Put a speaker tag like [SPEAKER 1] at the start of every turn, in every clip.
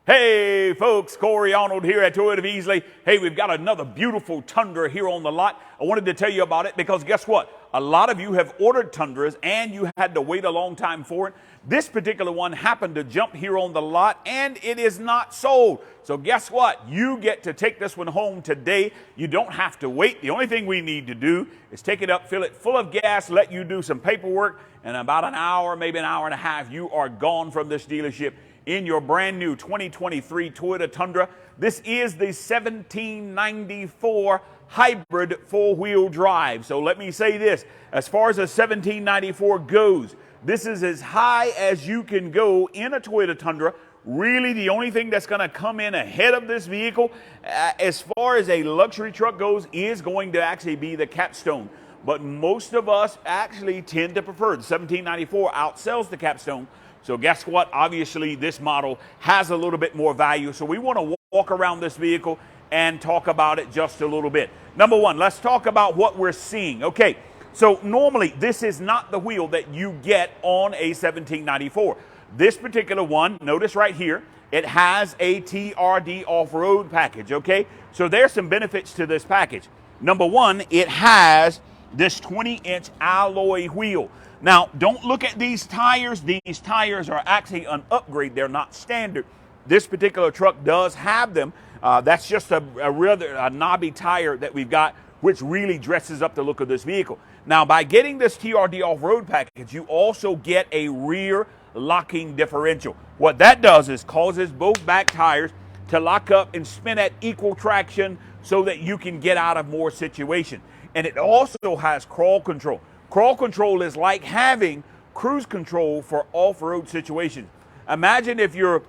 [SPEAKER 1] Hey folks, Corey Arnold here at Toyota of Easley. Hey, we've got another beautiful Tundra here on the lot. I wanted to tell you about it because guess what? A lot of you have ordered Tundras and you had to wait a long time for it. This particular one happened to jump here on the lot and it is not sold. So guess what? You get to take this one home today. You don't have to wait. The only thing we need to do is take it up, fill it full of gas, let you do some paperwork, and in about an hour, maybe an hour and a half, you are gone from this dealership in your brand new 2023 Toyota Tundra. This is the 1794 hybrid four-wheel drive. So let me say this, as far as a 1794 goes, this is as high as you can go in a Toyota Tundra. Really, the only thing that's going to come in ahead of this vehicle, as far as a luxury truck goes, is going to actually be the Capstone. But most of us actually tend to prefer the 1794 outsells the Capstone. So guess what? Obviously, this model has a little bit more value. So we want to walk around this vehicle and talk about it just a little bit. Number one, let's talk about what we're seeing. Okay, so normally this is not the wheel that you get on a 1794. This particular one, notice right here, it has a TRD off-road package, okay? So there's some benefits to this package. Number one, it has this 20-inch alloy wheel. Now, don't look at these tires. These tires are actually an upgrade. They're not standard. This particular truck does have them. That's just a rather knobby tire that we've got, which really dresses up the look of this vehicle. Now, by getting this TRD off-road package, you also get a rear locking differential. What that does is causes both back tires to lock up and spin at equal traction so that you can get out of more situations. And it also has crawl control. Crawl control is like having cruise control for off-road situations. Imagine if you're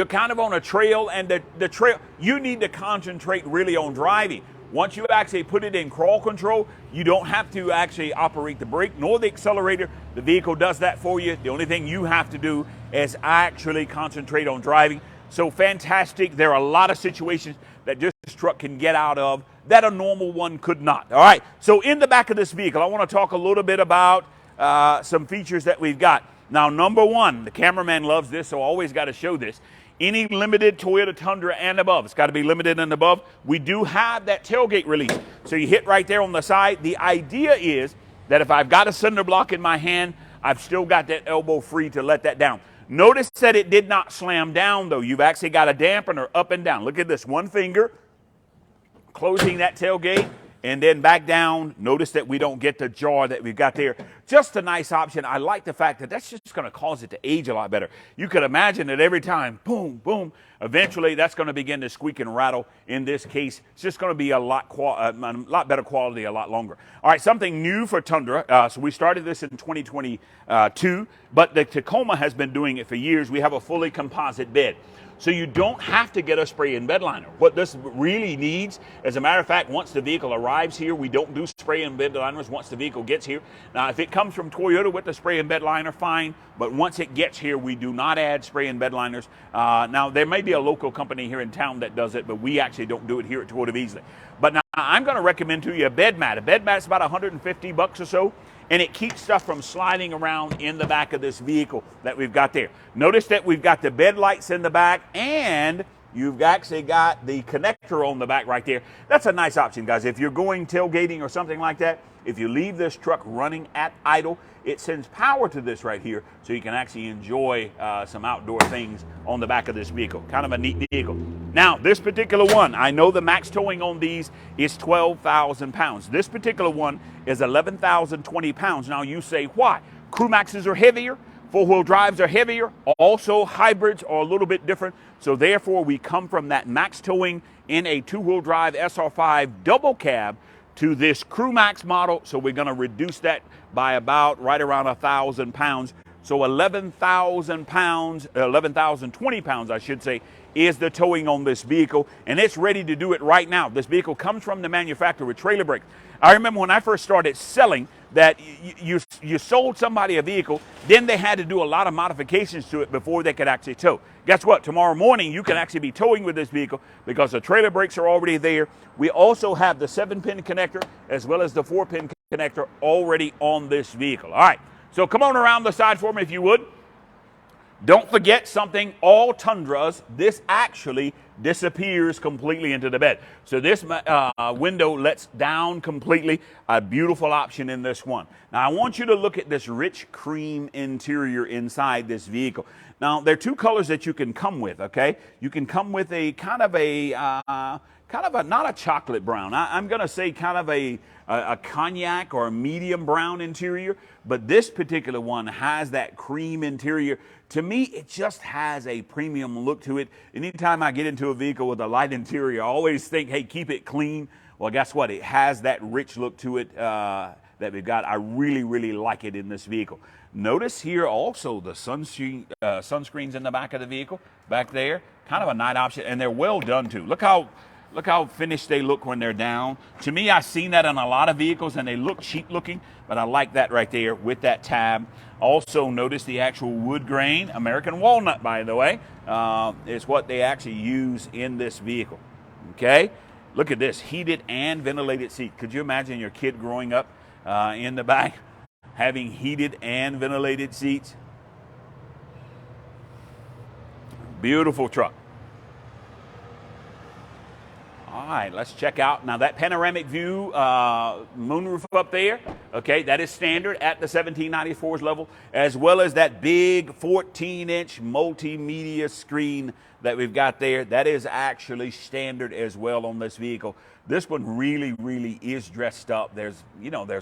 [SPEAKER 1] kind of on a trail and the trail, you need to concentrate really on driving. Once you actually put it in crawl control, you don't have to actually operate the brake nor the accelerator. The vehicle does that for you. The only thing you have to do is actually concentrate on driving. So fantastic. There are a lot of situations that this truck can get out of that a normal one could not. All right, so in the back of this vehicle, I want to talk a little bit about some features that we've got. Now, number one, the cameraman loves this, so I always got to show this. Any limited Toyota Tundra and above, it's got to be limited and above, we do have that tailgate release. So you hit right there on the side. The idea is that if I've got a cinder block in my hand, I've still got that elbow free to let that down. Notice that it did not slam down, though. You've actually got a dampener up and down. Look at this, one finger closing that tailgate and then back down. Notice that we don't get the jar that we've got there. Just a nice option. I like the fact that that's just going to cause it to age a lot better. You could imagine that every time, boom, boom, eventually that's going to begin to squeak and rattle. In this case, it's just going to be a lot better quality, a lot longer. All right, something new for Tundra. So we started this in 2022, but the Tacoma has been doing it for years. We have a fully composite bed. So you don't have to get a spray and bed liner. What this really needs, as a matter of fact, once the vehicle arrives here, we don't do spray and bed liners once the vehicle gets here. Now, if it comes from Toyota with the spray and bed liner, fine. But once it gets here, we do not add spray and bed liners. Now, there may be a local company here in town that does it, but we actually don't do it here at Toyota of Easley. But now, I'm going to recommend to you a bed mat. A bed mat's about $150 or so. And it keeps stuff from sliding around in the back of this vehicle that we've got there. Notice that we've got the bed lights in the back and you've actually got the connector on the back right there. That's a nice option, guys. If you're going tailgating or something like that, if you leave this truck running at idle, it sends power to this right here so you can actually enjoy some outdoor things on the back of this vehicle. Kind of a neat vehicle. Now, this particular one, I know the max towing on these is 12,000 pounds. This particular one is 11,020 pounds. Now, you say, why? Crew Maxes are heavier. Four-wheel drives are heavier. Also, hybrids are a little bit different. So, therefore, we come from that max towing in a two-wheel drive SR5 double cab to this Crew Max model. So we're going to reduce that by about right around 1,000 pounds. So 11,000 pounds, 11,020 pounds, I should say, is the towing on this vehicle. And it's ready to do it right now. This vehicle comes from the manufacturer with trailer brakes. I remember when I first started selling that you sold somebody a vehicle, then they had to do a lot of modifications to it before they could actually tow. Guess what? Tomorrow morning, you can actually be towing with this vehicle because the trailer brakes are already there. We also have the 7-pin connector as well as the 4-pin connector already on this vehicle. All right, so come on around the side for me if you would. Don't forget something, all Tundras, this actually disappears completely into the bed. So this window lets down completely, a beautiful option in this one. Now I want you to look at this rich cream interior inside this vehicle. Now there are two colors that you can come with, okay? You can come with a kind of a, not a chocolate brown. I'm gonna say kind of a cognac or a medium brown interior, but this particular one has that cream interior. To me, it just has a premium look to it. Anytime I get into a vehicle with a light interior, I always think, hey, keep it clean. Well, guess what? It has that rich look to it that we've got. I really, really like it in this vehicle. Notice here also the sunscreens in the back of the vehicle, back there. Kind of a nice option, and they're well done too. Look how finished they look when they're down. To me, I've seen that on a lot of vehicles and they look cheap looking, but I like that right there with that tab. Also notice the actual wood grain, American walnut by the way, is what they actually use in this vehicle, okay? Look at this, heated and ventilated seat. Could you imagine your kid growing up in the back having heated and ventilated seats? Beautiful truck. All right, let's check out. Now that panoramic view moonroof up there, okay, that is standard at the 1794's level, as well as that big 14-inch multimedia screen that we've got there. That is actually standard as well on this vehicle. This one really, really is dressed up. There's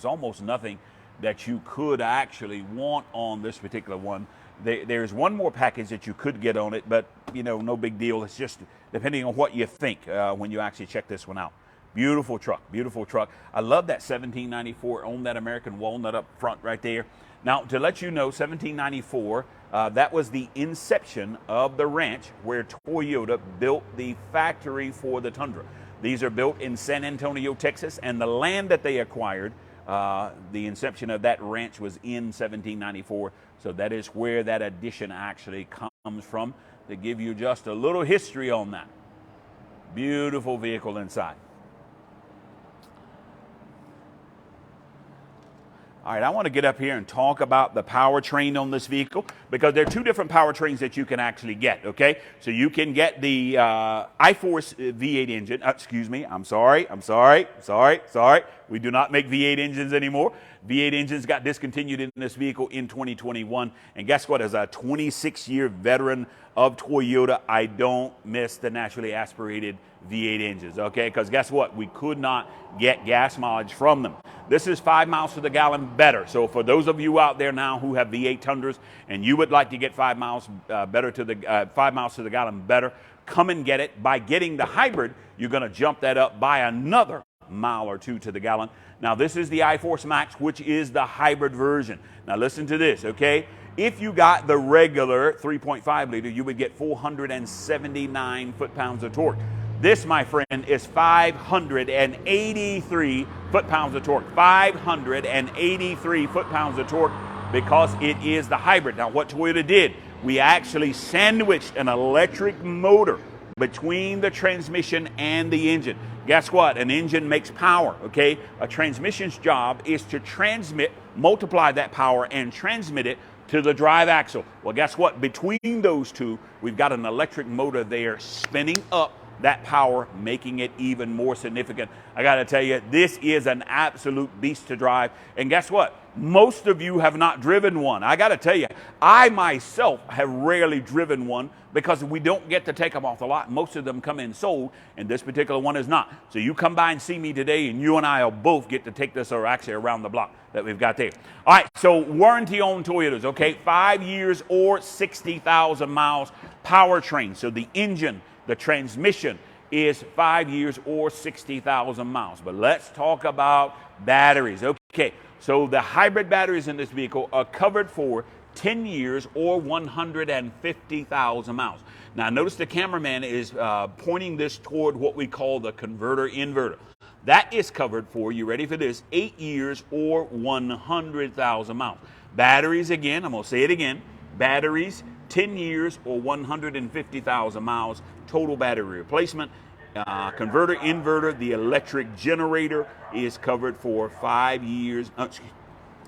[SPEAKER 1] almost nothing that you could actually want on this particular one. There's one more package that you could get on it, but no big deal. It's just depending on what you think when you actually check this one out. Beautiful truck, beautiful truck. I love that 1794 on that American walnut up front right there. Now, to let you know, 1794, that was the inception of the ranch where Toyota built the factory for the Tundra. These are built in San Antonio, Texas, and the land that they acquired, the inception of that ranch was in 1794. So that is where that addition actually comes from, to give you just a little history on that. Beautiful vehicle inside. All right, I want to get up here and talk about the powertrain on this vehicle, because there are two different powertrains that you can actually get, okay? So you can get the I-Force V8 engine. Excuse me, I'm sorry. We do not make V8 engines anymore. V8 engines got discontinued in this vehicle in 2021. And guess what? As a 26-year veteran of Toyota, I don't miss the naturally aspirated V8 engines, okay? Because guess what? We could not get gas mileage from them. This is 5 miles to the gallon better. So for those of you out there now who have V8 Tundras and you would like to get 5 miles to the gallon better, come and get it. By getting the hybrid, you're going to jump that up by another mile or two to the gallon. Now this is the I-Force Max, which is the hybrid version. Now listen to this, okay? If you got the regular 3.5 liter, you would get 479 foot-pounds of torque. This, my friend, is 583 foot-pounds of torque. 583 foot-pounds of torque, because it is the hybrid. Now what Toyota did, we actually sandwiched an electric motor between the transmission and the engine. Guess what? An engine makes power, okay? A transmission's job is to multiply that power and transmit it to the drive axle. Well, guess what? Between those two, we've got an electric motor there spinning up that power, making it even more significant. I got to tell you, this is an absolute beast to drive. And guess what? Most of you have not driven one. I got to tell you, I myself have rarely driven one, because we don't get to take them off the lot. Most of them come in sold, and this particular one is not. So you come by and see me today, and you and I will both get to take this, or actually around the block that we've got there. All right, so warranty on Toyotas, okay? 5 years or 60,000 miles powertrain. So the engine, the transmission is 5 years or 60,000 miles. But let's talk about batteries. Okay, so the hybrid batteries in this vehicle are covered for 10 years or 150,000 miles. Now notice the cameraman is pointing this toward what we call the converter inverter. That is covered for, you ready for this, 8 years or 100,000 miles. Batteries, again, I'm going to say it again, batteries, 10 years or 150,000 miles, total battery replacement. Converter inverter, the electric generator is covered for 5 years.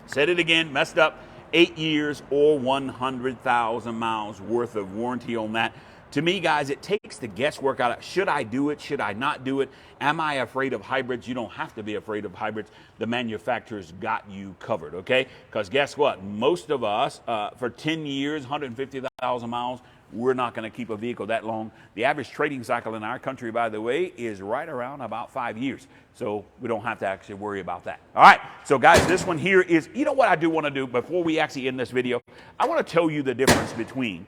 [SPEAKER 1] Said it again, messed up. 8 years or 100,000 miles worth of warranty on that. To me, guys, it takes the guesswork out of, should I do it? Should I not do it? Am I afraid of hybrids? You don't have to be afraid of hybrids. The manufacturer's got you covered, okay? Because guess what? Most of us, for 10 years, 150,000 miles, we're not going to keep a vehicle that long. The average trading cycle in our country, by the way, is right around about 5 years. So we don't have to actually worry about that. All right, so guys, this one here is, you know what I do want to do before we actually end this video? I want to tell you the difference between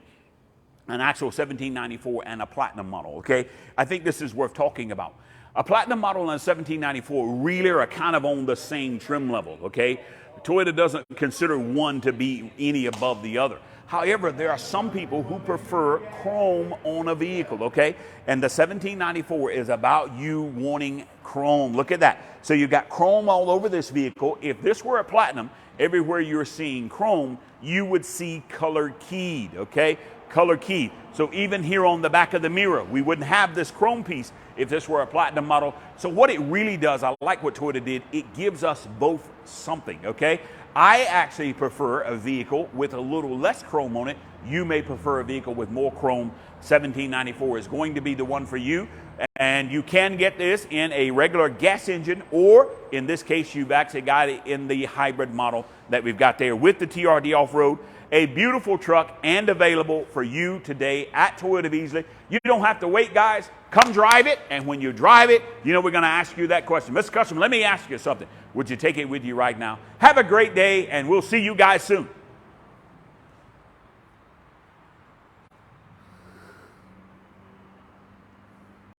[SPEAKER 1] an actual 1794 and a platinum model, okay? I think this is worth talking about. A platinum model and a 1794 really are kind of on the same trim level, okay? Toyota doesn't consider one to be any above the other. However, there are some people who prefer chrome on a vehicle, okay? And the 1794 is about you wanting chrome. Look at that. So you got chrome all over this vehicle. If this were a platinum, everywhere you're seeing chrome, you would see color keyed, okay? Color keyed. So even here on the back of the mirror, we wouldn't have this chrome piece if this were a platinum model. So what it really does, I like what Toyota did, it gives us both something, okay? I actually prefer a vehicle with a little less chrome on it. You may prefer a vehicle with more chrome. 1794 is going to be the one for you. And you can get this in a regular gas engine, or in this case, you've actually got it in the hybrid model that we've got there with the TRD Off-Road. A beautiful truck and available for you today at Toyota of Easley. You don't have to wait, guys. Come drive it, and when you drive it, you know we're going to ask you that question. Mr. Customer, let me ask you something. Would you take it with you right now? Have a great day, and we'll see you guys soon.